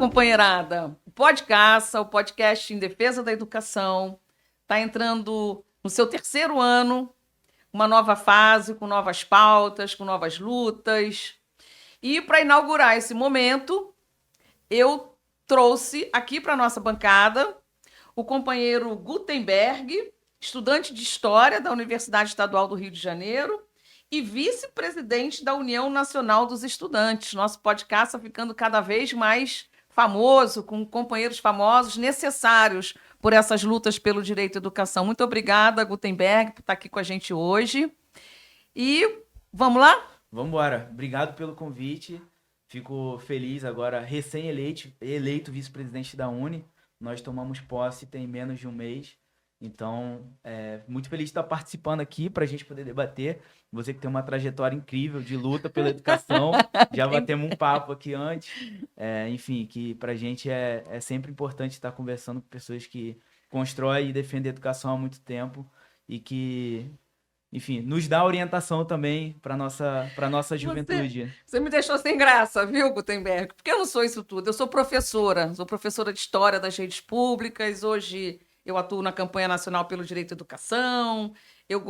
companheirada. O podcast em defesa da educação, está entrando no seu terceiro ano, uma nova fase, com novas pautas, com novas lutas. E para inaugurar esse momento, eu trouxe aqui para a nossa bancada o companheiro Gutenberg, estudante de História da Universidade Estadual do Rio de Janeiro e vice-presidente da União Nacional dos Estudantes. Nosso podcast está ficando cada vez mais famoso, com companheiros famosos necessários por essas lutas pelo direito à educação. Muito obrigada, Gutenberg, por estar aqui com a gente hoje. E vamos lá? Vamos embora. Obrigado pelo convite. Fico feliz agora, eleito vice-presidente da Uni. Nós tomamos posse tem menos de um mês. Então, muito feliz de estar participando aqui para a gente poder debater. Você que tem uma trajetória incrível de luta pela educação. Já batemos um papo aqui antes. Enfim, que para a gente é sempre importante estar conversando com pessoas que constroem e defendem a educação há muito tempo e que, enfim, nos dá orientação também para nossa juventude. Você me deixou sem graça, viu, Gutenberg? Porque eu não sou isso tudo. Eu sou professora de História das Redes Públicas. Hoje eu atuo na campanha nacional pelo direito à educação. Eu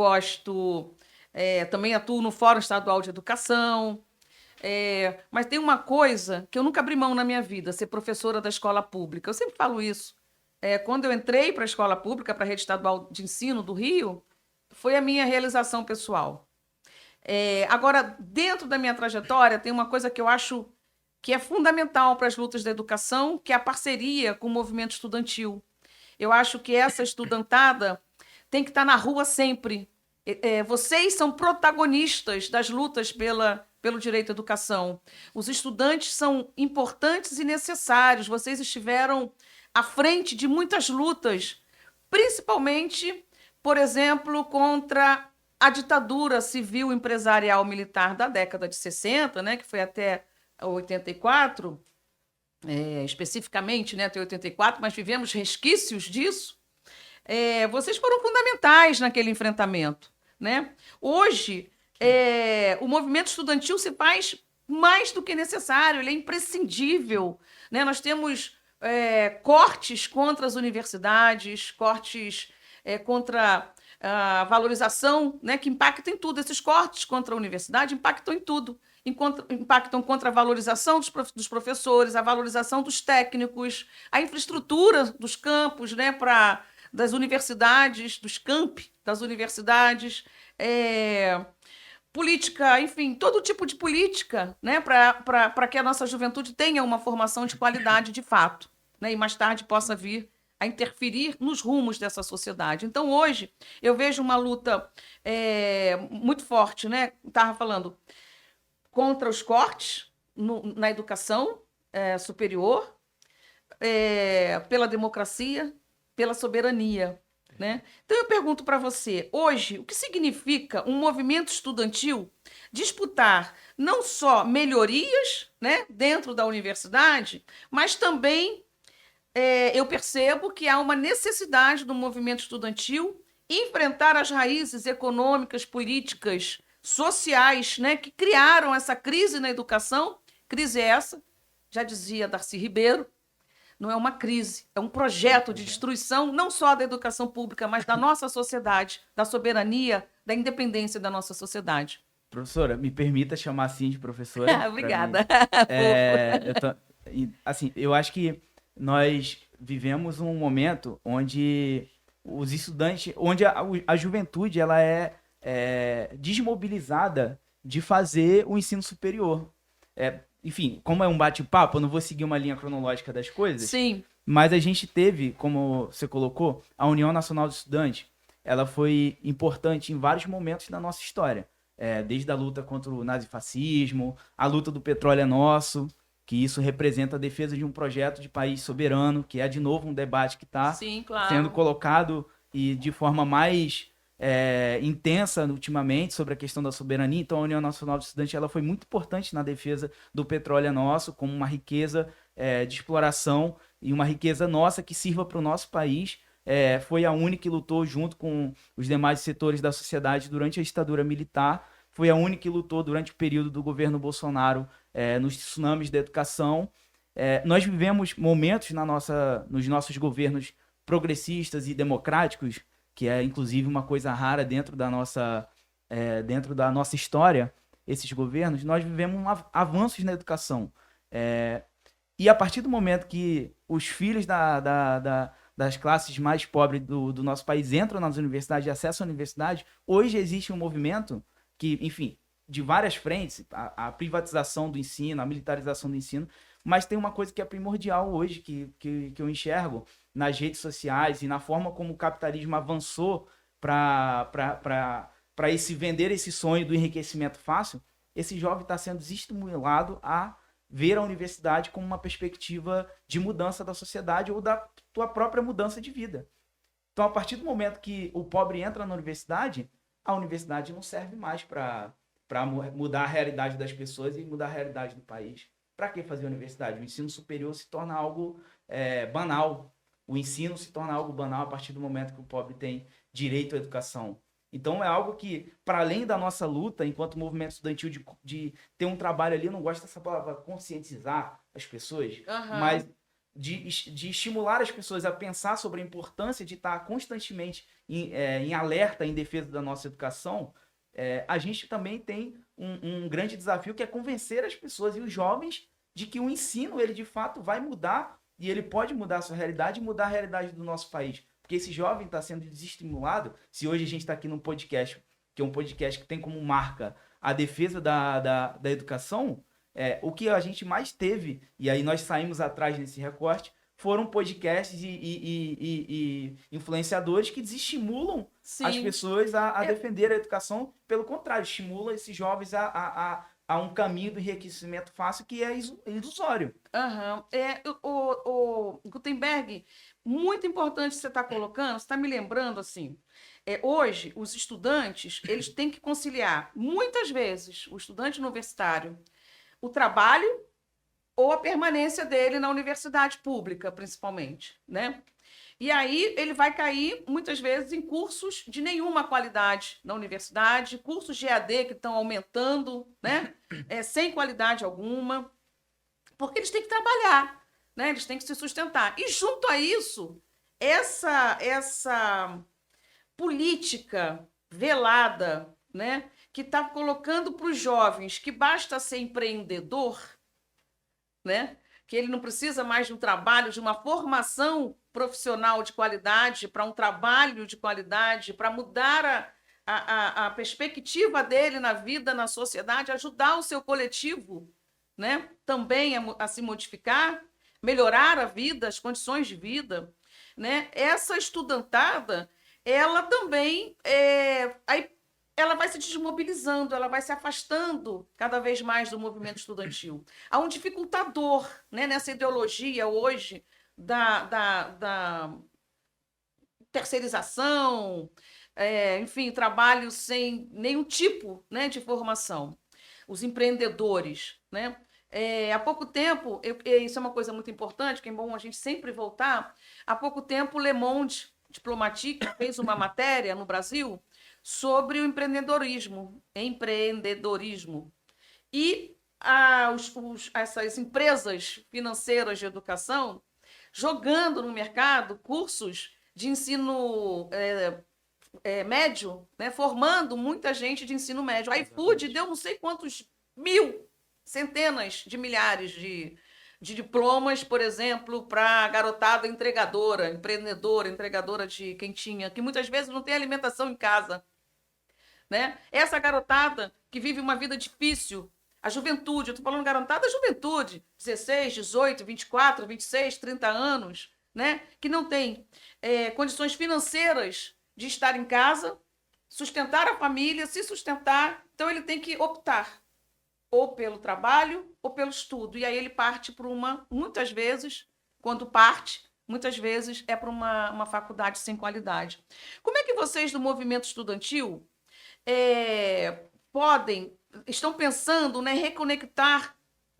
também atuo no Fórum Estadual de Educação. Mas tem uma coisa que eu nunca abri mão na minha vida, ser professora da escola pública. Eu sempre falo isso. Quando eu entrei para a escola pública, para a Rede Estadual de Ensino do Rio, foi a minha realização pessoal. Agora, dentro da minha trajetória, tem uma coisa que eu acho que é fundamental para as lutas da educação, que é a parceria com o movimento estudantil. Eu acho que essa estudantada tem que estar na rua sempre. Vocês são protagonistas das lutas pelo direito à educação. Os estudantes são importantes e necessários. Vocês estiveram à frente de muitas lutas, principalmente, por exemplo, contra a ditadura civil empresarial militar da década de 60, né, que foi até 84, especificamente, né, até 84, mas vivemos resquícios disso. Vocês foram fundamentais naquele enfrentamento, né? Hoje, o movimento estudantil se faz mais do que necessário, ele é imprescindível, né? Nós temos cortes contra as universidades, cortes contra a valorização, né, que impactam em tudo. Esses cortes contra a universidade impactam em tudo. Impactam contra a valorização dos professores, a valorização dos técnicos, a infraestrutura dos campos, né, das universidades, dos campi das universidades, política, enfim, todo tipo de política, né, para que a nossa juventude tenha uma formação de qualidade de fato, né, e mais tarde possa vir a interferir nos rumos dessa sociedade. Então, hoje, eu vejo uma luta muito forte, né? Estava falando contra os cortes na educação superior, pela democracia, pela soberania, né? Então, eu pergunto para você, hoje, o que significa um movimento estudantil disputar não só melhorias, né, dentro da universidade, mas também eu percebo que há uma necessidade do movimento estudantil enfrentar as raízes econômicas, políticas, sociais, né, que criaram essa crise na educação. Crise essa, já dizia Darcy Ribeiro, não é uma crise, é um projeto de destruição não só da educação pública, mas da nossa sociedade, da soberania, da independência da nossa sociedade. Professora, me permita chamar assim de professora. Obrigada. Eu acho que nós vivemos um momento onde os estudantes, onde a juventude ela é desmobilizada de fazer o ensino superior. Enfim, como é um bate-papo, eu não vou seguir uma linha cronológica das coisas. Sim. Mas a gente teve, como você colocou, a União Nacional dos Estudantes. Ela foi importante em vários momentos da nossa história. Desde a luta contra o nazifascismo, a luta do petróleo é nosso, que isso representa a defesa de um projeto de país soberano, que é, de novo, um debate que está sendo colocado e de forma mais intensa ultimamente sobre a questão da soberania. Então, a União Nacional dos Estudantes ela foi muito importante na defesa do petróleo nosso, como uma riqueza de exploração e uma riqueza nossa que sirva para o nosso país. Foi a única que lutou junto com os demais setores da sociedade durante a ditadura militar. Foi a única que lutou durante o período do governo Bolsonaro nos tsunamis da educação. Nós vivemos momentos nos nossos governos progressistas e democráticos, que é inclusive uma coisa rara dentro da nossa história, esses governos, nós vivemos avanços na educação. E a partir do momento que os filhos das classes mais pobres do nosso país entram nas universidades e acessam a universidade, hoje existe um movimento que, enfim, de várias frentes, a privatização do ensino, a militarização do ensino, mas tem uma coisa que é primordial hoje, que eu enxergo nas redes sociais e na forma como o capitalismo avançou para vender esse sonho do enriquecimento fácil. Esse jovem está sendo desestimulado a ver a universidade como uma perspectiva de mudança da sociedade ou da tua própria mudança de vida. Então, a partir do momento que o pobre entra na universidade, a universidade não serve mais para mudar a realidade das pessoas e mudar a realidade do país. Para que fazer universidade? O ensino superior se torna algo banal. O ensino se torna algo banal a partir do momento que o pobre tem direito à educação. Então é algo que, para além da nossa luta, enquanto movimento estudantil, de ter um trabalho ali, eu não gosto dessa palavra conscientizar as pessoas, mas de estimular as pessoas a pensar sobre a importância de estar constantemente em alerta em defesa da nossa educação. A gente também tem um grande desafio, que é convencer as pessoas e os jovens de que o ensino, ele de fato vai mudar, e ele pode mudar a sua realidade e mudar a realidade do nosso país. Porque esse jovem está sendo desestimulado. Se hoje a gente está aqui num podcast, que é um podcast que tem como marca a defesa da educação, o que a gente mais teve, e aí nós saímos atrás nesse recorte, foram podcasts e influenciadores que desestimulam as pessoas a defender a educação. Pelo contrário, estimula esses jovens a um caminho do enriquecimento fácil que é ilusório. O Gutenberg, muito importante você está colocando, você está me lembrando assim, hoje os estudantes, eles têm que conciliar, muitas vezes, o estudante universitário, o trabalho ou a permanência dele na universidade pública, principalmente, né? E aí ele vai cair, muitas vezes, em cursos de nenhuma qualidade na universidade, cursos de EAD que estão aumentando, né? Sem qualidade alguma, porque eles têm que trabalhar, né? Eles têm que se sustentar. E junto a isso, essa política velada, né? Que está colocando para os jovens que basta ser empreendedor, né? Que ele não precisa mais de um trabalho, de uma formação profissional de qualidade, para um trabalho de qualidade, para mudar a perspectiva dele na vida, na sociedade, ajudar o seu coletivo, né? Também a se modificar, melhorar a vida, as condições de vida, né? Essa estudantada, ela também aí ela vai se desmobilizando, ela vai se afastando cada vez mais do movimento estudantil. Há um dificultador, né, nessa ideologia hoje da terceirização, enfim, trabalho sem nenhum tipo, né, de formação. Os empreendedores, né? Há pouco tempo, isso é uma coisa muito importante, que é bom a gente sempre voltar. Há pouco tempo, Le Monde Diplomatique fez uma matéria no Brasil sobre o empreendedorismo. E essas empresas financeiras de educação jogando no mercado cursos de ensino médio, né, formando muita gente de ensino médio. A iFood deu não sei quantos centenas de milhares de diplomas, por exemplo, para garotada entregadora, empreendedora, entregadora de quentinha, que muitas vezes não tem alimentação em casa, né? Essa garotada que vive uma vida difícil, a juventude, eu estou falando garotada, a juventude, 16, 18, 24, 26, 30 anos, né? Que não tem condições financeiras de estar em casa, sustentar a família, se sustentar, então ele tem que optar ou pelo trabalho ou pelo estudo. E aí ele parte para muitas vezes, quando parte, muitas vezes é para uma faculdade sem qualidade. Como é que vocês do movimento estudantil estão pensando, né, reconectar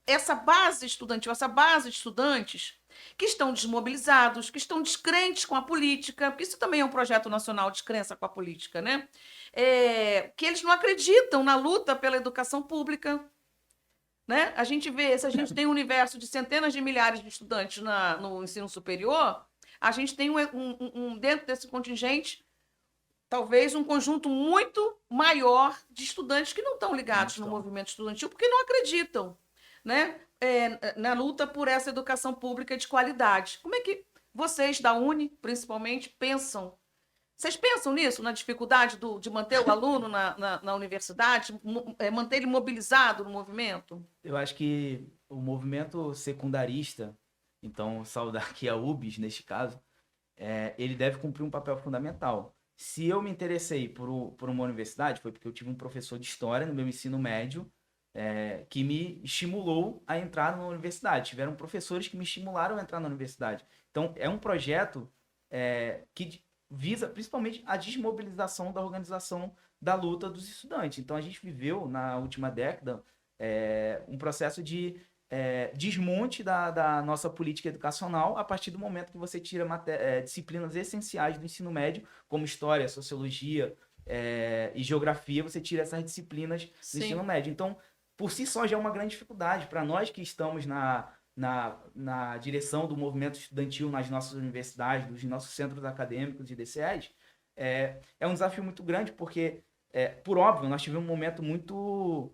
essa base estudantil, essa base de estudantes que estão desmobilizados, que estão descrentes com a política, porque isso também é um projeto nacional, descrença com a política, né? Que eles não acreditam na luta pela educação pública, né? A gente vê, se a gente tem um universo de centenas de milhares de estudantes no ensino superior, a gente tem dentro desse contingente, talvez um conjunto muito maior de estudantes que não estão ligados no movimento estudantil porque não acreditam, né? Na luta por essa educação pública de qualidade. Como é que vocês da Uni, principalmente, pensam? Vocês pensam nisso, na dificuldade de manter o aluno na universidade, manter ele mobilizado no movimento? Eu acho que o movimento secundarista, então saudar aqui a UBS neste caso, ele deve cumprir um papel fundamental. Se eu me interessei por uma universidade, foi porque eu tive um professor de história no meu ensino médio, que me estimulou a entrar na universidade. Tiveram professores que me estimularam a entrar na universidade. Então, é um projeto que visa principalmente a desmobilização da organização da luta dos estudantes. Então, a gente viveu, na última década, um processo de desmonte da nossa política educacional a partir do momento que você tira disciplinas essenciais do ensino médio, como história, sociologia e geografia, você tira essas disciplinas do ensino médio. Então, por si só, já é uma grande dificuldade para nós que estamos na direção do movimento estudantil nas nossas universidades, dos nossos centros acadêmicos e DCEs. É um desafio muito grande, porque, por óbvio, nós tivemos um momento muito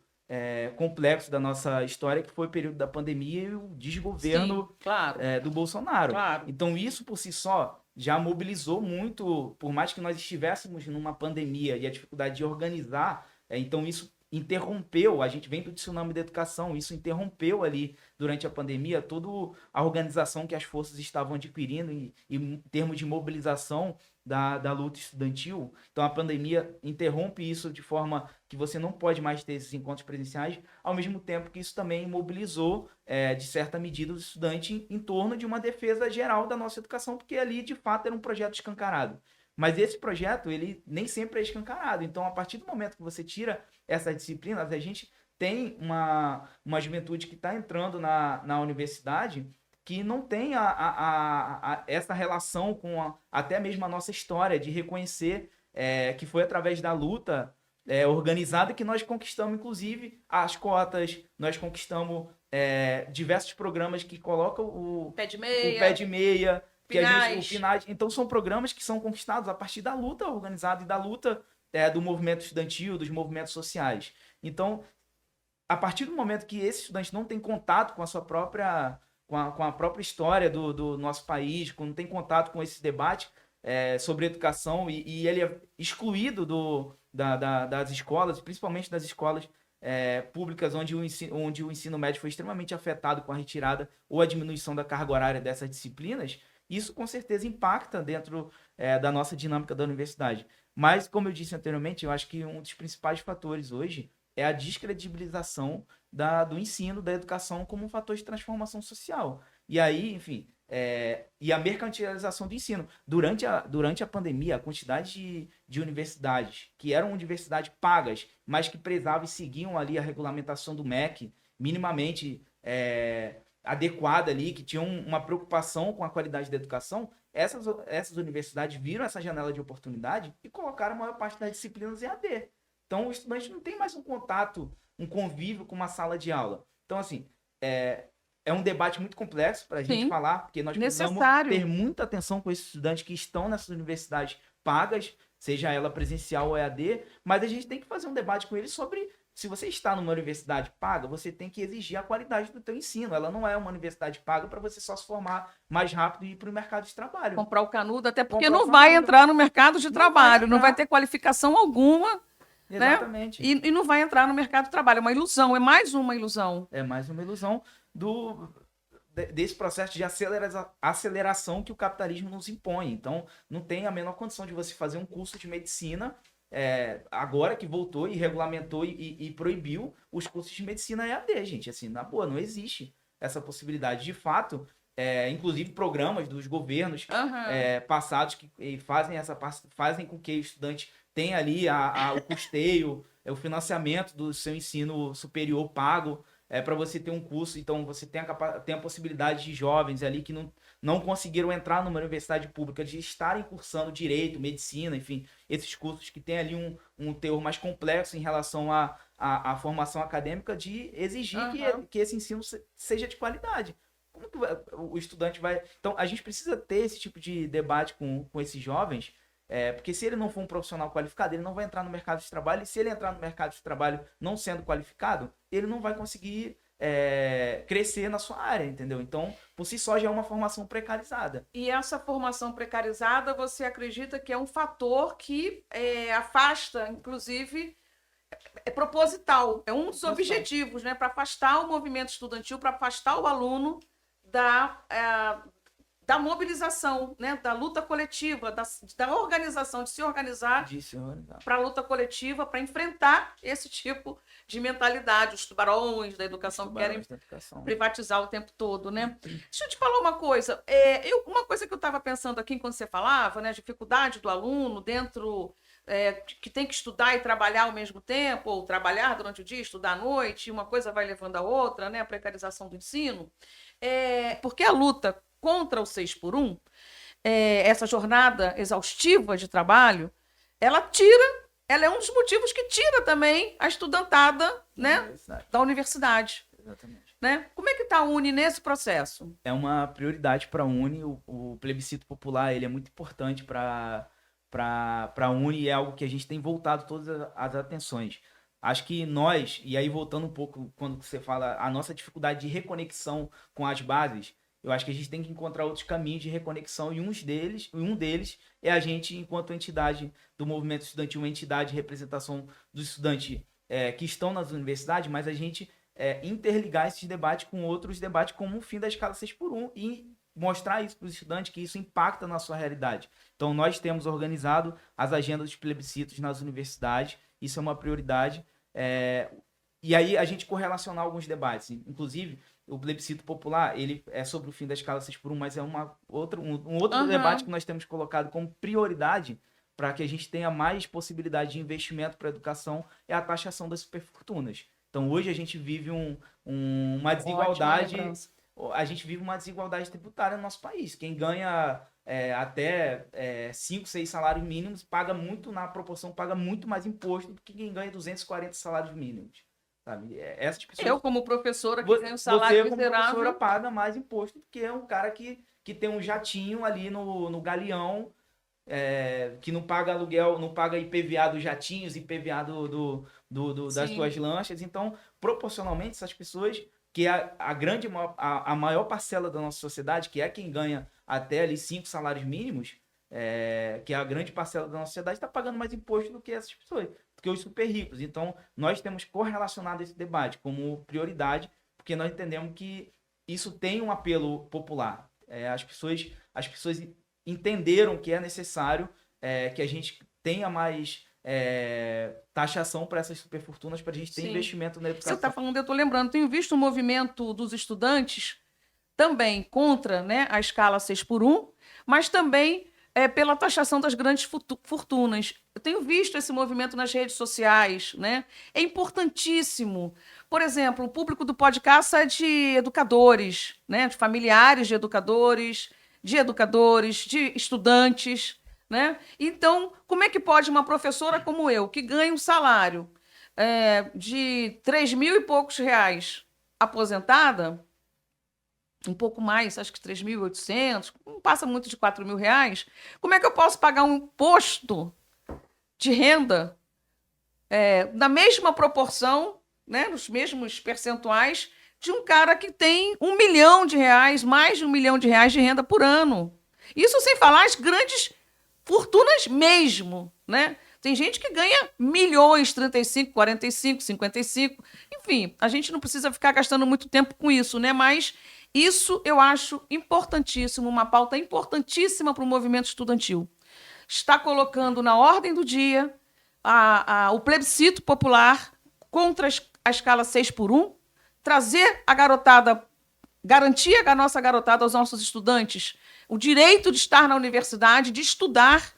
complexo da nossa história, que foi o período da pandemia e o desgoverno Sim, claro. Do Bolsonaro. Claro. Então, isso por si só já mobilizou muito, por mais que nós estivéssemos numa pandemia e a dificuldade de organizar, então isso interrompeu, a gente vem do tsunami da educação, isso interrompeu ali durante a pandemia toda a organização que as forças estavam adquirindo em termos de mobilização da luta estudantil. Então a pandemia interrompe isso de forma que você não pode mais ter esses encontros presenciais, ao mesmo tempo que isso também mobilizou, de certa medida, os estudantes em torno de uma defesa geral da nossa educação, porque ali de fato era um projeto escancarado. Mas esse projeto, ele nem sempre é escancarado. Então, a partir do momento que você tira essas disciplinas, a gente tem uma juventude que está entrando na universidade que não tem essa relação com até mesmo a nossa história, de reconhecer que foi através da luta organizada que nós conquistamos, inclusive, as cotas, nós conquistamos diversos programas que colocam o pé de meia, PNAD. Então, são programas que são conquistados a partir da luta organizada e da luta do movimento estudantil, dos movimentos sociais. Então, a partir do momento que esse estudante não tem contato com a sua própria, com a própria história do nosso país, não tem contato com esse debate sobre educação e ele é excluído das escolas, principalmente das escolas públicas, onde o ensino médio foi extremamente afetado com a retirada ou a diminuição da carga horária dessas disciplinas, isso com certeza impacta dentro da nossa dinâmica da universidade. Mas, como eu disse anteriormente, eu acho que um dos principais fatores hoje é a descredibilização do ensino, da educação como um fator de transformação social. E aí, enfim, e a mercantilização do ensino. Durante a pandemia, a quantidade de universidades, que eram universidades pagas, mas que prezavam e seguiam ali a regulamentação do MEC, minimamente adequada ali, que tinham uma preocupação com a qualidade da educação, essas universidades viram essa janela de oportunidade e colocaram a maior parte das disciplinas EAD. Então, o estudante não tem mais um contato, um convívio com uma sala de aula. Então, assim, é um debate muito complexo para a gente falar, porque nós precisamos ter muita atenção com esses estudantes que estão nessas universidades pagas, seja ela presencial ou EAD, mas a gente tem que fazer um debate com eles sobre, se você está numa universidade paga, você tem que exigir a qualidade do teu ensino. Ela não é uma universidade paga para você só se formar mais rápido e ir para o mercado de trabalho. Comprar o canudo, até porque não vai entrar no mercado de trabalho, não vai ter qualificação alguma. Exatamente. Né? E não vai entrar no mercado de trabalho. É uma ilusão, é mais uma ilusão. É mais uma ilusão desse processo de aceleração que o capitalismo nos impõe. Então, não tem a menor condição de você fazer um curso de medicina agora que voltou e regulamentou e proibiu os cursos de medicina EAD, gente. Assim, na boa, não existe essa possibilidade. De fato, inclusive programas dos governos passados que fazem com que o estudante tenha ali o custeio, o financiamento do seu ensino superior pago. para você ter um curso, então você tem tem a possibilidade de jovens ali que não conseguiram entrar numa universidade pública, de estarem cursando direito, medicina, enfim, esses cursos que tem ali um teor mais complexo em relação à formação acadêmica, de exigir que esse ensino seja de qualidade. Como que o estudante vai... Então, a gente precisa ter esse tipo de debate com esses jovens, porque se ele não for um profissional qualificado, ele não vai entrar no mercado de trabalho, e se ele entrar no mercado de trabalho não sendo qualificado, ele não vai conseguir crescer na sua área, entendeu? Então, por si só, já é uma formação precarizada. E essa formação precarizada, você acredita que é um fator que afasta, inclusive, é proposital, é um dos objetivos, né? Para afastar o movimento estudantil, para afastar o aluno da mobilização, né? Da luta coletiva, da organização, de se organizar para a luta coletiva, para enfrentar esse tipo de mentalidade, os tubarões da educação que querem privatizar o tempo todo, né? Deixa eu te falar uma coisa. Uma coisa que eu estava pensando aqui enquanto você falava, né? A dificuldade do aluno dentro... que tem que estudar e trabalhar ao mesmo tempo, ou trabalhar durante o dia, estudar à noite, e uma coisa vai levando a outra, né? A precarização do ensino. Porque a luta contra o 6x1, essa jornada exaustiva de trabalho, ela é um dos motivos que tira também a estudantada, né, da universidade. Exatamente. Né? Como é que está a Uni nesse processo? É uma prioridade para a Uni, o plebiscito popular, ele é muito importante para a Uni, e é algo que a gente tem voltado todas as atenções. Acho que nós, e aí voltando um pouco quando você fala a nossa dificuldade de reconexão com as bases, eu acho que a gente tem que encontrar outros caminhos de reconexão, e um deles é a gente, enquanto entidade do movimento estudantil, uma entidade de representação dos estudantes que estão nas universidades, mas a gente interligar esses debates com outros debates, como o fim da escala 6x1, e mostrar isso para os estudantes, que isso impacta na sua realidade. Então, nós temos organizado as agendas dos plebiscitos nas universidades, isso é uma prioridade, e aí a gente correlacionar alguns debates, inclusive o plebiscito popular, ele é sobre o fim da escala 6x1, mas é um outro debate que nós temos colocado como prioridade para que a gente tenha mais possibilidade de investimento para a educação, é a taxação das superfortunas. Então, hoje a gente vive uma desigualdade, tributária no nosso país. Quem ganha até 5, 6 salários mínimos paga muito mais imposto do que quem ganha 240 salários mínimos. Sabe? Essas pessoas, eu, como professora, que ganho um salário miserável... Você, como professora, paga mais imposto do que um cara que tem um jatinho ali no galeão, que não paga aluguel, não paga IPVA dos jatinhos, IPVA das suas lanchas. Então, proporcionalmente, essas pessoas, que é a maior parcela da nossa sociedade, que é quem ganha até ali 5 salários mínimos, que é a grande parcela da nossa sociedade, está pagando mais imposto do que essas pessoas, do que os super ricos. Então, nós temos correlacionado esse debate como prioridade, porque nós entendemos que isso tem um apelo popular. As pessoas entenderam que é necessário que a gente tenha mais taxação para essas superfortunas, para a gente ter investimento na educação. Você está falando, eu estou lembrando, tenho visto o movimento dos estudantes também contra, né, a escala 6x1, mas também pela taxação das grandes fortunas. Eu tenho visto esse movimento nas redes sociais, né? É importantíssimo. Por exemplo, o público do podcast é de educadores, né? De familiares de educadores, de estudantes, né? Então, como é que pode uma professora como eu, que ganha um salário de 3 mil e poucos reais, aposentada, um pouco mais, acho que 3.800, não passa muito de 4 mil reais, como é que eu posso pagar um imposto de renda na mesma proporção, né, nos mesmos percentuais, de um cara que tem R$1 milhão, mais de R$1 milhão de renda por ano? Isso sem falar as grandes fortunas mesmo, né? Tem gente que ganha milhões, 35, 45, 55, enfim, a gente não precisa ficar gastando muito tempo com isso, né? Mas isso eu acho importantíssimo, uma pauta importantíssima para o movimento estudantil. Está colocando na ordem do dia o plebiscito popular contra a escala 6x1, trazer a garotada, garantir a nossa garotada, aos nossos estudantes, o direito de estar na universidade, de estudar,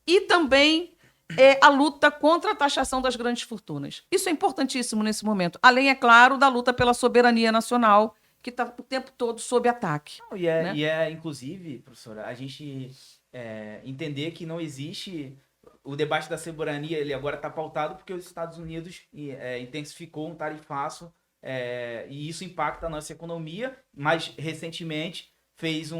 e também é a luta contra a taxação das grandes fortunas. Isso é importantíssimo nesse momento. Além, é claro, da luta pela soberania nacional, que está o tempo todo sob ataque. Não, né? inclusive, professora, a gente entender que não existe o debate da soberania, ele agora está pautado porque os Estados Unidos intensificou um tarifaço e isso impacta a nossa economia, mas recentemente fez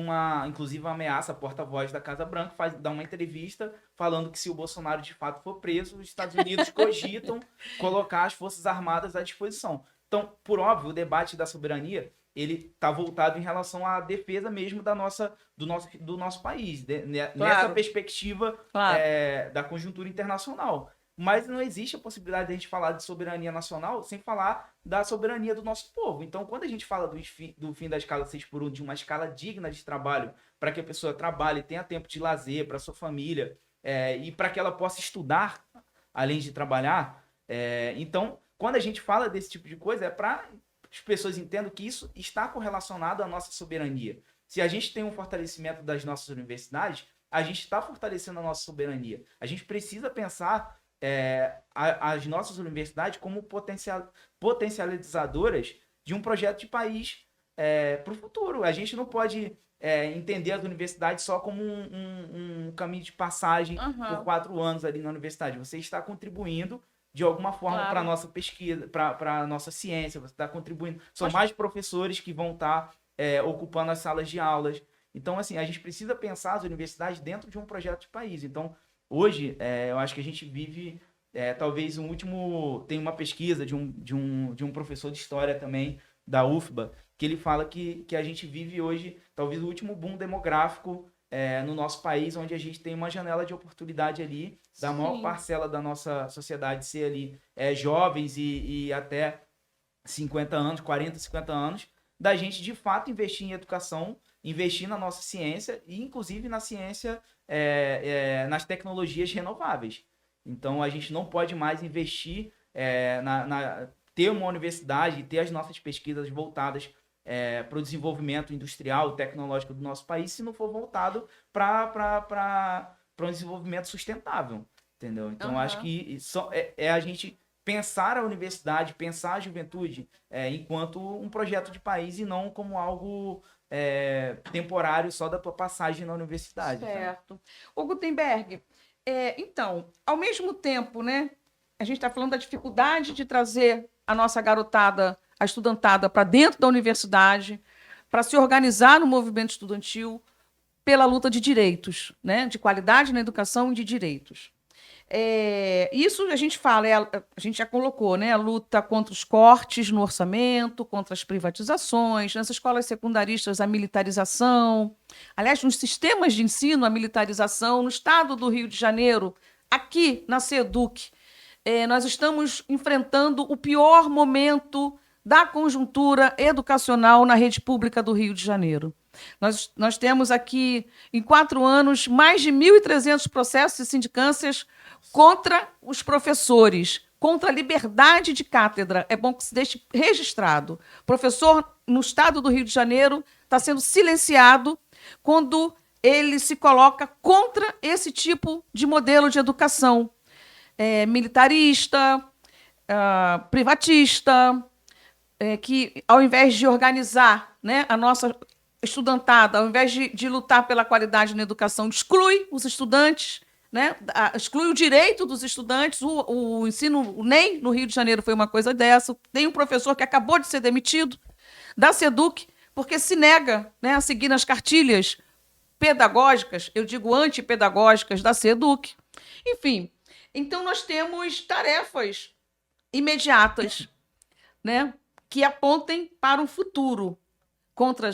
inclusive uma ameaça, a porta-voz da Casa Branca dá uma entrevista falando que se o Bolsonaro de fato for preso, os Estados Unidos cogitam colocar as Forças Armadas à disposição. Então, por óbvio, o debate da soberania ele está voltado em relação à defesa mesmo do nosso país, nessa perspectiva da conjuntura internacional. Mas não existe a possibilidade de a gente falar de soberania nacional sem falar da soberania do nosso povo. Então, quando a gente fala do fim da escala 6x1, de uma escala digna de trabalho, para que a pessoa trabalhe, tenha tempo de lazer para sua família, e para que ela possa estudar, além de trabalhar, então, quando a gente fala desse tipo de coisa, é para as pessoas entendam que isso está correlacionado à nossa soberania. Se a gente tem um fortalecimento das nossas universidades, a gente está fortalecendo a nossa soberania. A gente precisa pensar as nossas universidades como potencializadoras de um projeto de país para o futuro. A gente não pode entender as universidades só como um caminho de passagem por 4 anos ali na universidade. Você está contribuindo de alguma forma para a nossa pesquisa, para a nossa ciência, você está contribuindo. São mais professores que vão estar ocupando as salas de aulas. Então, assim, a gente precisa pensar as universidades dentro de um projeto de país. Então, hoje, eu acho que a gente vive, talvez, tem uma pesquisa de um professor de história também, da UFBA, que ele fala que a gente vive hoje, talvez, o último boom demográfico no nosso país, onde a gente tem uma janela de oportunidade ali, da maior parcela da nossa sociedade ser ali jovens e até 50 anos, 40, 50 anos, da gente, de fato, investir em educação, investir na nossa ciência e, inclusive, na ciência, nas tecnologias renováveis. Então, a gente não pode mais investir, ter uma universidade e ter as nossas pesquisas voltadas para o desenvolvimento industrial, tecnológico do nosso país, se não for voltado para um desenvolvimento sustentável, entendeu? Então, acho que a gente pensar a universidade, pensar a juventude enquanto um projeto de país e não como algo temporário só da tua passagem na universidade. Certo. Tá? Ô, Gutenberg, então, ao mesmo tempo, né, a gente está falando da dificuldade de trazer a nossa garotada, a estudantada, para dentro da universidade, para se organizar no movimento estudantil pela luta de direitos, né, de qualidade na educação e de direitos. Isso a gente fala, a gente já colocou, né, a luta contra os cortes no orçamento, contra as privatizações, nas escolas secundaristas, a militarização. Aliás, nos sistemas de ensino, a militarização. No estado do Rio de Janeiro, aqui na SEDUC, nós estamos enfrentando o pior momento da conjuntura educacional na rede pública do Rio de Janeiro. Nós temos aqui, em 4 anos, mais de 1.300 processos e sindicâncias contra os professores, contra a liberdade de cátedra. É bom que se deixe registrado. Professor, no estado do Rio de Janeiro, está sendo silenciado quando ele se coloca contra esse tipo de modelo de educação. Militarista, privatista, que, ao invés de organizar, né, a nossa estudantada, ao invés de lutar pela qualidade na educação, exclui os estudantes, né, exclui o direito dos estudantes. O ensino, o NEM, no Rio de Janeiro, foi uma coisa dessa. Tem um professor que acabou de ser demitido da SEDUC porque se nega, né, a seguir nas cartilhas pedagógicas, eu digo antipedagógicas, da SEDUC. Enfim, então nós temos tarefas imediatas, né, que apontem para um futuro contra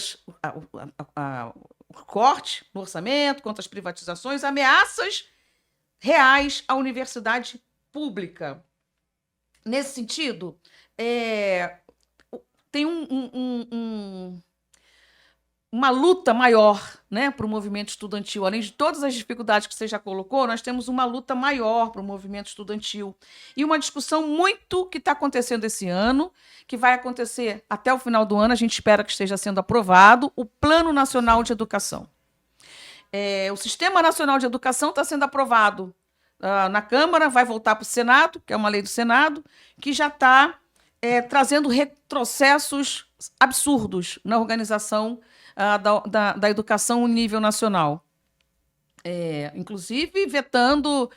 o corte no orçamento, contra as privatizações, ameaças reais à universidade pública. Nesse sentido, tem uma luta maior, né, para o movimento estudantil. Além de todas as dificuldades que você já colocou, nós temos uma luta maior para o movimento estudantil. E uma discussão muito que está acontecendo esse ano, que vai acontecer até o final do ano, a gente espera que esteja sendo aprovado, o Plano Nacional de Educação. O Sistema Nacional de Educação está sendo aprovado na Câmara, vai voltar para o Senado, que é uma lei do Senado, que já está trazendo retrocessos absurdos na organização da educação em nível nacional. Inclusive vetando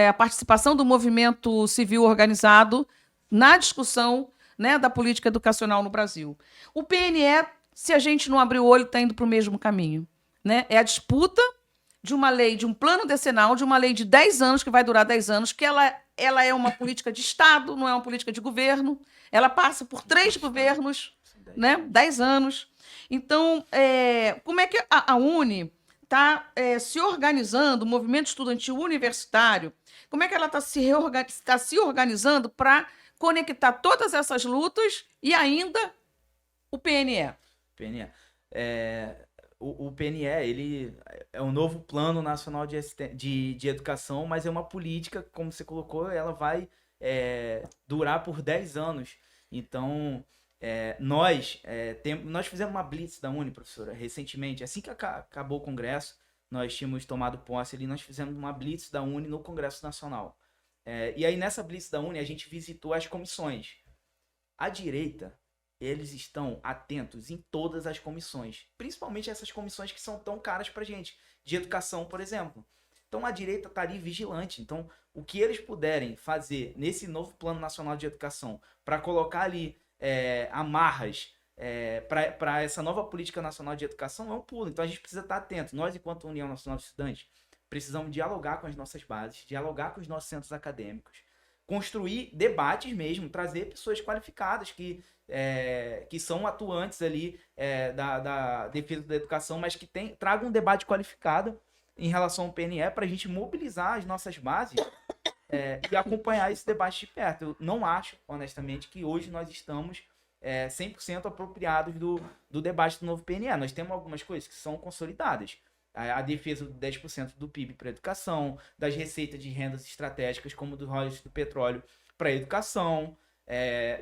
a participação do movimento civil organizado na discussão, né, da política educacional no Brasil. O PNE, se a gente não abrir o olho, está indo para o mesmo caminho. Né? É a disputa de uma lei, de um plano decenal, de uma lei de 10 anos, que vai durar 10 anos, que ela é uma política de Estado, não é uma política de governo. Ela passa por 3 governos, né? 10 anos. Então, como é que a UNE está se organizando, o movimento estudantil universitário, como é que ela está se organizando para conectar todas essas lutas e ainda o PNE? PNE. O PNE, ele é um novo Plano Nacional de Educação, mas é uma política, como você colocou, ela vai durar por 10 anos. Então, nós fizemos uma blitz da Uni, professora, recentemente. Assim que acabou o Congresso, nós tínhamos tomado posse ali, nós fizemos uma blitz da Uni no Congresso Nacional. E aí, nessa blitz da Uni, a gente visitou as comissões. A direita, eles estão atentos em todas as comissões, principalmente essas comissões que são tão caras pra gente, de educação, por exemplo. Então a direita está ali vigilante. Então, o que eles puderem fazer nesse novo Plano Nacional de Educação para colocar ali amarras para essa nova política nacional de educação é um pulo. Então a gente precisa estar atento. Nós, enquanto União Nacional de Estudantes, precisamos dialogar com as nossas bases, dialogar com os nossos centros acadêmicos, construir debates mesmo, trazer pessoas qualificadas que são atuantes ali da defesa da educação, mas que tragam um debate qualificado em relação ao PNE para a gente mobilizar as nossas bases e acompanhar esse debate de perto. Eu não acho, honestamente, que hoje nós estamos 100% apropriados do debate do novo PNE. Nós temos algumas coisas que são consolidadas. A defesa do 10% do PIB para a educação, das receitas de rendas estratégicas, como do royalties do petróleo para a educação,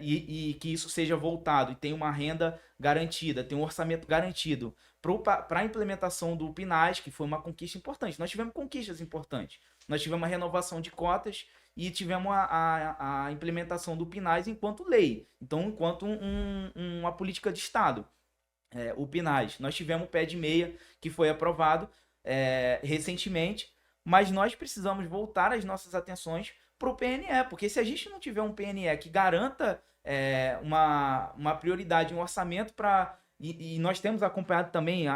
e que isso seja voltado e tenha uma renda garantida, tenha um orçamento garantido para a implementação do PNAES, que foi uma conquista importante. Nós tivemos conquistas importantes. Nós tivemos a renovação de cotas e tivemos a implementação do PNAES enquanto lei, então enquanto uma política de Estado. O PNAES. Nós tivemos o pé de meia, que foi aprovado recentemente, mas nós precisamos voltar as nossas atenções para o PNE, porque se a gente não tiver um PNE que garanta uma prioridade, um orçamento para... E nós temos acompanhado também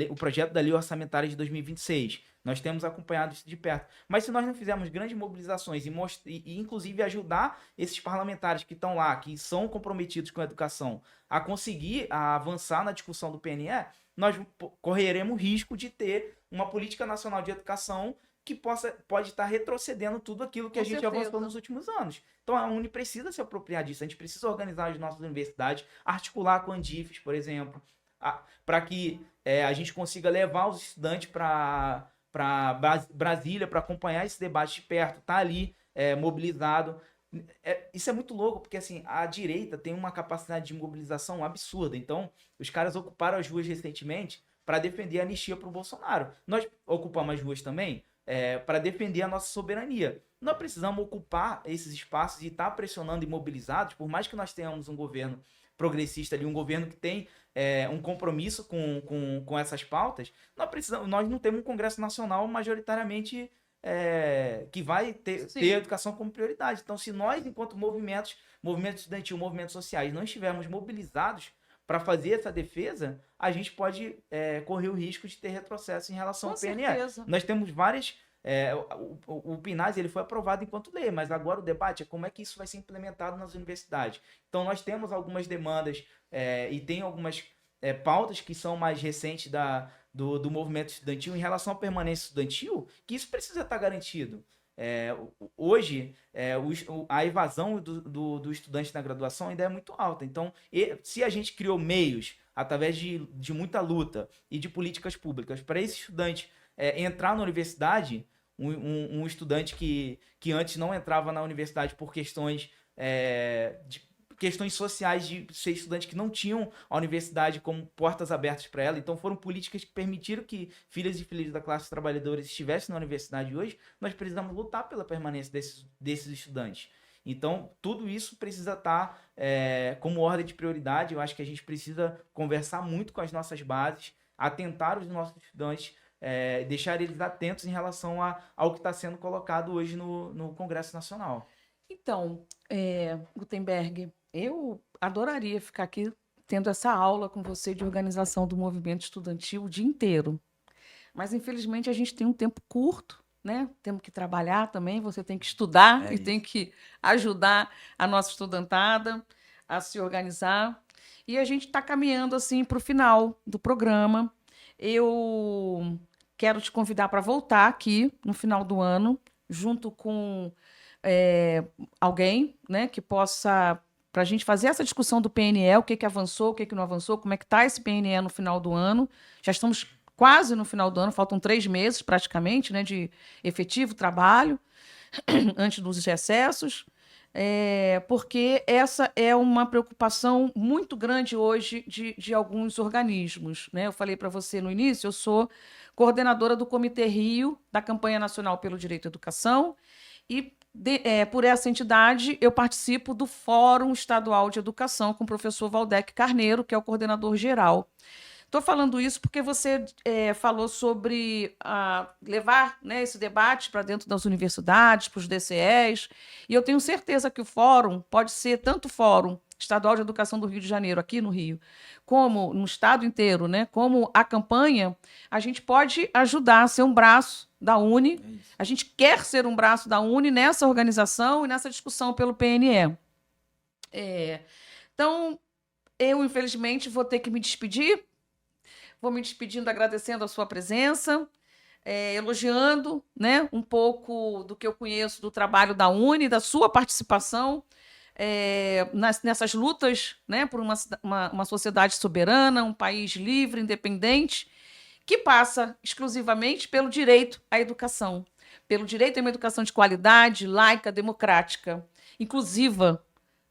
o projeto da Lei Orçamentária de 2026. Nós temos acompanhado isso de perto. Mas se nós não fizermos grandes mobilizações e inclusive ajudar esses parlamentares que estão lá, que são comprometidos com a educação, a conseguir avançar na discussão do PNE, nós correremos risco de ter uma política nacional de educação que pode estar retrocedendo tudo aquilo que a gente avançou nos últimos anos. Então a Uni precisa se apropriar disso, a gente precisa organizar as nossas universidades, articular com a Andifes, por exemplo, para que a gente consiga levar os estudantes para Brasília, para acompanhar esse debate de perto, tá ali mobilizado. Isso é muito louco, porque assim, a direita tem uma capacidade de mobilização absurda. Então, os caras ocuparam as ruas recentemente para defender a anistia para o Bolsonaro. Nós ocupamos as ruas também para defender a nossa soberania. Nós precisamos ocupar esses espaços e estar pressionando e mobilizados, por mais que nós tenhamos um governo progressista ali, um governo que tem um compromisso com essas pautas, nós não temos um Congresso Nacional majoritariamente que vai ter a educação como prioridade. Então, se nós, enquanto movimento estudantil, movimentos sociais, não estivermos mobilizados para fazer essa defesa, a gente pode correr o risco de ter retrocesso em relação ao PNE. Certeza. Nós temos várias... o PNAES ele foi aprovado enquanto lei, mas agora o debate é como é que isso vai ser implementado nas universidades. Então, nós temos algumas demandas e tem algumas pautas que são mais recentes do movimento estudantil em relação à permanência estudantil, que isso precisa estar garantido. Hoje, a evasão do estudante na graduação ainda é muito alta. Então, se a gente criou meios, através de muita luta e de políticas públicas, para esse estudante entrar na universidade, um estudante que antes não entrava na universidade por questões questões sociais de ser estudante que não tinham a universidade como portas abertas para ela. Então foram políticas que permitiram que filhas e filhos da classe trabalhadora estivessem na universidade hoje. Nós precisamos lutar pela permanência desses estudantes. Então, tudo isso precisa estar como ordem de prioridade. Eu acho que a gente precisa conversar muito com as nossas bases, atentar os nossos estudantes, deixar eles atentos em relação ao que está sendo colocado hoje no Congresso Nacional. Então, Gutenberg, eu adoraria ficar aqui tendo essa aula com você de organização do movimento estudantil o dia inteiro. Mas, infelizmente, a gente tem um tempo curto, né? Temos que trabalhar também, você tem que estudar e tem que ajudar a nossa estudantada a se organizar. E a gente está caminhando assim para o final do programa. Eu quero te convidar para voltar aqui no final do ano, junto com alguém, né, que possa, para a gente fazer essa discussão do PNE, o que avançou, o que não avançou, como é que está esse PNE no final do ano. Já estamos quase no final do ano, faltam 3 meses praticamente, né, de efetivo trabalho, antes dos recessos, porque essa é uma preocupação muito grande hoje de alguns organismos, né? Eu falei para você no início, eu sou coordenadora do Comitê Rio, da Campanha Nacional pelo Direito à Educação, e por essa entidade eu participo do Fórum Estadual de Educação com o professor Valdec Carneiro, que é o coordenador geral. Estou falando isso porque você falou sobre levar, né, esse debate para dentro das universidades, para os DCEs, e eu tenho certeza que o fórum pode ser tanto o Fórum Estadual de Educação do Rio de Janeiro, aqui no Rio, como no estado inteiro, né, como a campanha, a gente pode ajudar a ser um braço da UNE. A gente quer ser um braço da UNE nessa organização e nessa discussão pelo PNE. Então, eu, infelizmente, vou ter que me despedir. Vou me despedindo, agradecendo a sua presença, elogiando, né, um pouco do que eu conheço do trabalho da UNE, da sua participação nessas lutas, né, por uma sociedade soberana, um país livre, independente, que passa exclusivamente pelo direito à educação, pelo direito a uma educação de qualidade, laica, democrática, inclusiva.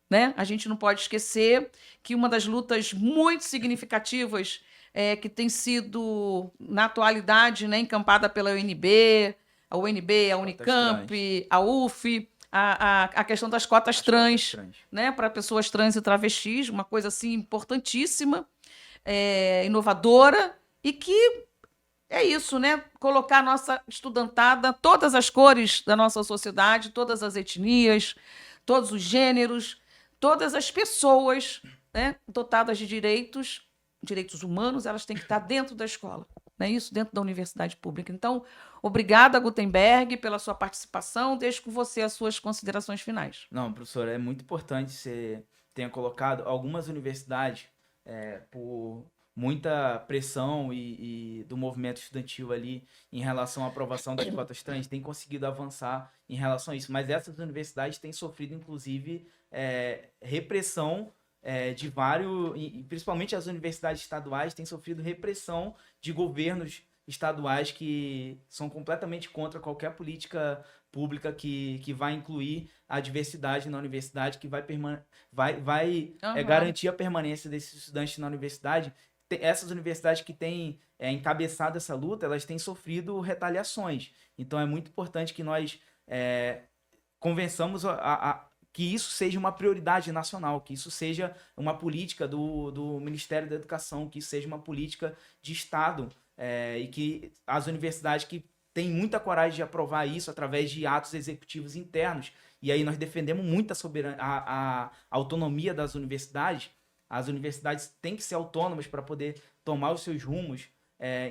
Né? A gente não pode esquecer que uma das lutas muito significativas que tem sido, na atualidade, né, encampada pela UNB, a Unicamp, a UF, a questão das cotas trans, né, para pessoas trans e travestis, uma coisa assim importantíssima, inovadora, e que é isso, né? Colocar a nossa estudantada, todas as cores da nossa sociedade, todas as etnias, todos os gêneros, todas as pessoas, né, dotadas de direitos humanos, elas têm que estar dentro da escola, não é isso? Dentro da universidade pública. Então, obrigada, Gutenberg, pela sua participação. Deixo com você as suas considerações finais. Não, professor, é muito importante você tenha colocado algumas universidades por muita pressão e do movimento estudantil ali em relação à aprovação das cotas trans, tem conseguido avançar em relação a isso. Mas essas universidades têm sofrido, inclusive, repressão de vários, principalmente as universidades estaduais, têm sofrido repressão de governos estaduais que são completamente contra qualquer política pública que vai incluir a diversidade na universidade, que vai garantir a permanência desses estudantes na universidade. Essas universidades que têm encabeçado essa luta, elas têm sofrido retaliações. Então é muito importante que nós convençamos que isso seja uma prioridade nacional, que isso seja uma política do Ministério da Educação, que isso seja uma política de Estado, e que as universidades que têm muita coragem de aprovar isso através de atos executivos internos, e aí nós defendemos muito a autonomia das universidades. As universidades têm que ser autônomas para poder tomar os seus rumos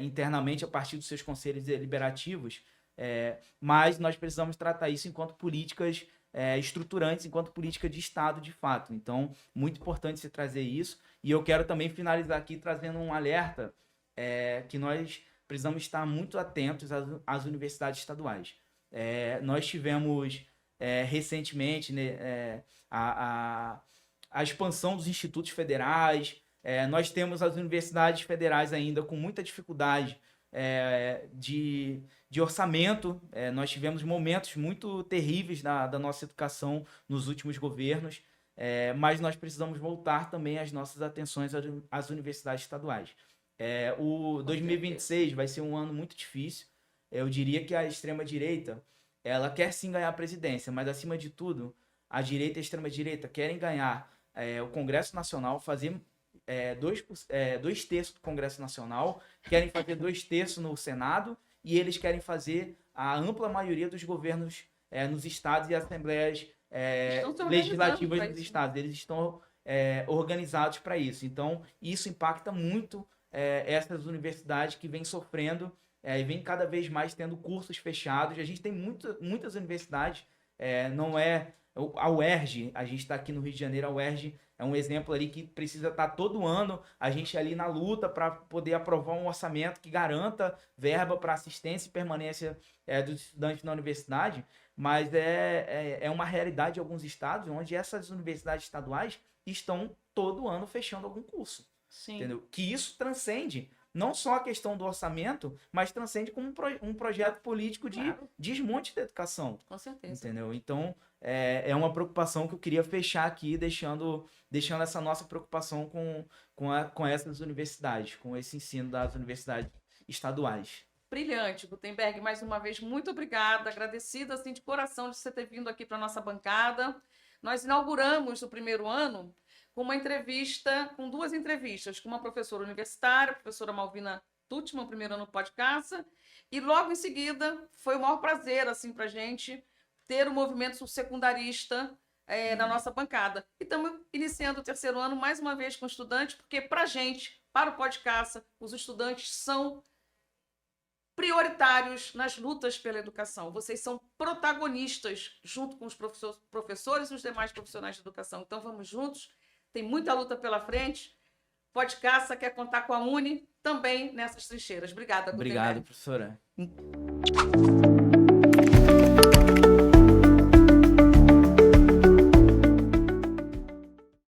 internamente a partir dos seus conselhos deliberativos, mas nós precisamos tratar isso enquanto políticas estruturantes, enquanto política de Estado, de fato. Então, muito importante você trazer isso. E eu quero também finalizar aqui trazendo um alerta que nós precisamos estar muito atentos às universidades estaduais. Nós tivemos recentemente, né, a expansão dos institutos federais. Nós temos as universidades federais ainda com muita dificuldade de orçamento. Nós tivemos momentos muito terríveis da nossa educação nos últimos governos. mas nós precisamos voltar também as nossas atenções às universidades estaduais. O 2026 vai ser um ano muito difícil. Eu diria que a extrema-direita, ela quer sim ganhar a presidência, mas acima de tudo, a direita e a extrema-direita querem ganhar o Congresso Nacional, fazer 2/3 do Congresso Nacional, querem fazer 2/3 no Senado, e eles querem fazer a ampla maioria dos governos nos estados e assembleias legislativas dos estados. Eles estão organizados para isso. Então, isso impacta muito essas universidades que vêm sofrendo e vem cada vez mais tendo cursos fechados. A gente tem muitas universidades, não é... A UERJ, a gente está aqui no Rio de Janeiro, a UERJ é um exemplo ali que precisa estar todo ano, a gente ali na luta para poder aprovar um orçamento que garanta verba para assistência e permanência dos estudantes na universidade, mas é uma realidade de alguns estados onde essas universidades estaduais estão todo ano fechando algum curso. Sim. Entendeu? Que isso transcende não só a questão do orçamento, mas transcende como um projeto político de desmonte da educação. Com certeza. Entendeu? Então, é uma preocupação que eu queria fechar aqui, deixando essa nossa preocupação com essas universidades, com esse ensino das universidades estaduais. Brilhante, Gutenberg. Mais uma vez, muito obrigada. Agradecida, assim, de coração de você ter vindo aqui para a nossa bancada. Nós inauguramos o primeiro ano com com 2 entrevistas, com uma professora universitária, a professora Malvina Tuttman, primeiro ano podcast, e logo em seguida foi o maior prazer, assim, para a gente ter o movimento secundarista na nossa bancada. E estamos iniciando o terceiro ano, mais uma vez, com estudantes, porque para a gente, para o podcast, os estudantes são prioritários nas lutas pela educação. Vocês são protagonistas junto com os professores e os demais profissionais de educação. Então, vamos juntos. Tem muita luta pela frente. Podcast quer contar com a UNE também nessas trincheiras. Obrigada, Gutenberg. Obrigado, professora.